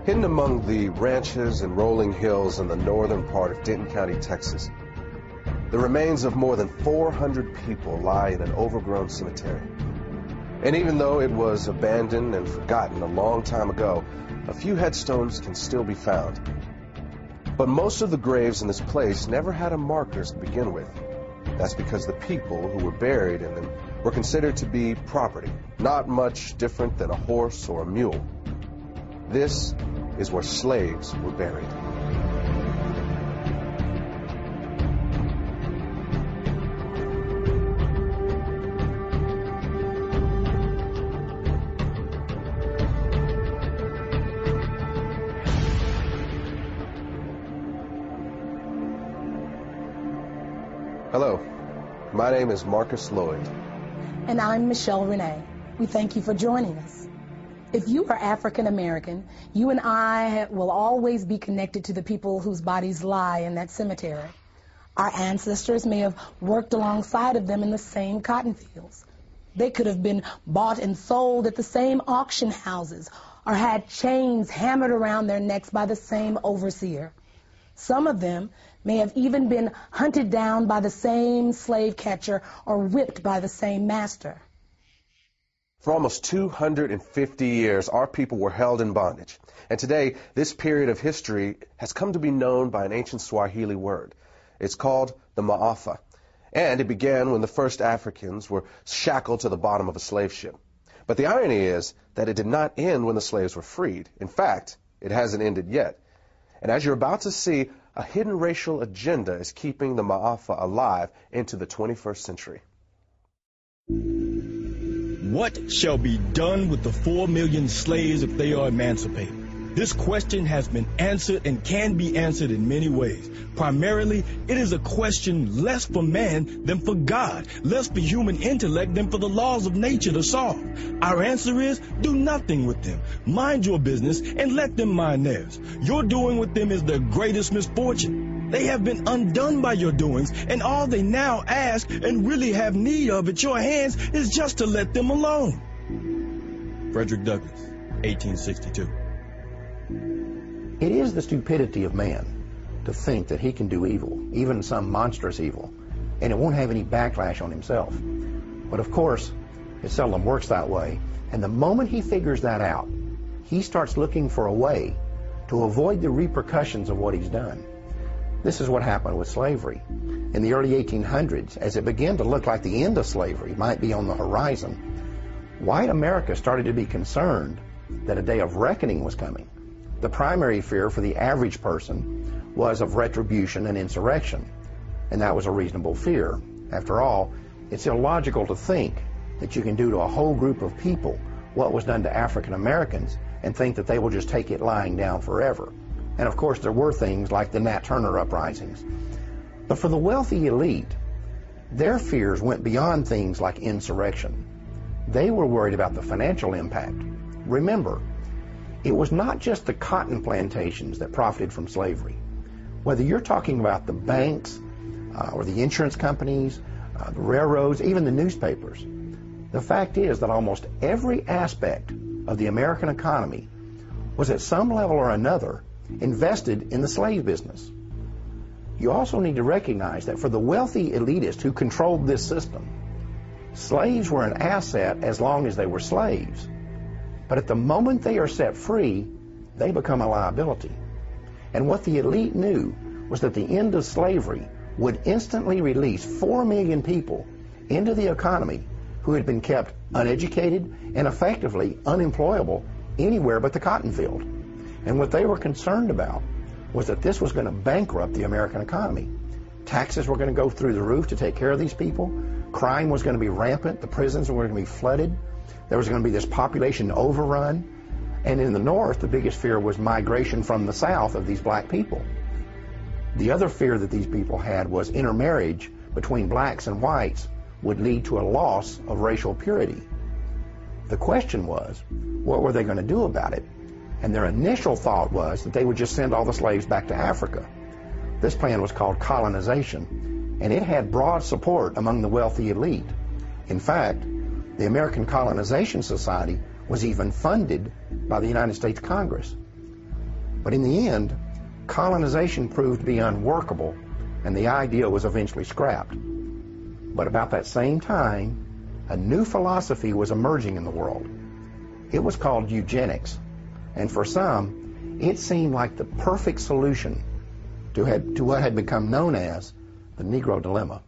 Hidden among the ranches and rolling hills in the northern part of Denton County, Texas, the remains of more than 400 people lie in an overgrown cemetery. And even though it was abandoned and forgotten a long time ago, a few headstones can still be found. But most of the graves in this place never had a markers to begin with. That's because the people who were buried in them were considered to be property, not much different than a horse or a mule. This is where slaves were buried. Hello, my name is Marcus Lloyd. And I'm Michelle Renee. We thank you for joining us. If you are African American, you and I will always be connected to the people whose bodies lie in that cemetery. Our ancestors may have worked alongside of them in the same cotton fields. They could have been bought and sold at the same auction houses or had chains hammered around their necks by the same overseer. Some of them may have even been hunted down by the same slave catcher or whipped by the same master. For almost 250 years, our people were held in bondage. And today, this period of history has come to be known by an ancient Swahili word. It's called the MAAFA. And it began when the first Africans were shackled to the bottom of a slave ship. But the irony is that it did not end when the slaves were freed. In fact, it hasn't ended yet. And as you're about to see, a hidden racial agenda is keeping the MAAFA alive into the 21st century. What shall be done with the 4 million slaves if they are emancipated? This question has been answered and can be answered in many ways. Primarily, it is a question less for man than for God, less for human intellect than for the laws of nature to solve. Our answer is, do nothing with them. Mind your business and let them mind theirs. Your doing with them is their greatest misfortune. They have been undone by your doings, and all they now ask and really have need of at your hands is just to let them alone. Frederick Douglass, 1862. It is the stupidity of man to think that he can do evil, even some monstrous evil, and it won't have any backlash on himself. But of course, it seldom works that way, and the moment he figures that out, he starts looking for a way to avoid the repercussions of what he's done. This is what happened with slavery. In the early 1800s, as it began to look like the end of slavery might be on the horizon, white America started to be concerned that a day of reckoning was coming. The primary fear for the average person was of retribution and insurrection, and that was a reasonable fear. After all, it's illogical to think that you can do to a whole group of people what was done to African Americans and think that they will just take it lying down forever. And of course, there were things like the Nat Turner uprisings. But for the wealthy elite, their fears went beyond things like insurrection. They were worried about the financial impact. Remember, it was not just the cotton plantations that profited from slavery. Whether you're talking about the banks or the insurance companies, the railroads, even the newspapers, the fact is that almost every aspect of the American economy was at some level or another invested in the slave business. You also need to recognize that for the wealthy elitists who controlled this system, slaves were an asset as long as they were slaves. But at the moment they are set free, they become a liability. And what the elite knew was that the end of slavery would instantly release 4 million people into the economy who had been kept uneducated and effectively unemployable anywhere but the cotton field. And what they were concerned about was that this was going to bankrupt the American economy. Taxes were going to go through the roof to take care of these people. Crime was going to be rampant. The prisons were going to be flooded. There was going to be this population overrun. And in the North, the biggest fear was migration from the South of these black people. The other fear that these people had was intermarriage between blacks and whites would lead to a loss of racial purity. The question was, what were they going to do about it? And their initial thought was that they would just send all the slaves back to Africa. This plan was called colonization, and it had broad support among the wealthy elite. In fact, the American Colonization Society was even funded by the United States Congress. But in the end, colonization proved to be unworkable, and the idea was eventually scrapped. But about that same time, a new philosophy was emerging in the world. It was called eugenics, and for some, it seemed like the perfect solution to what had become known as the Negro dilemma.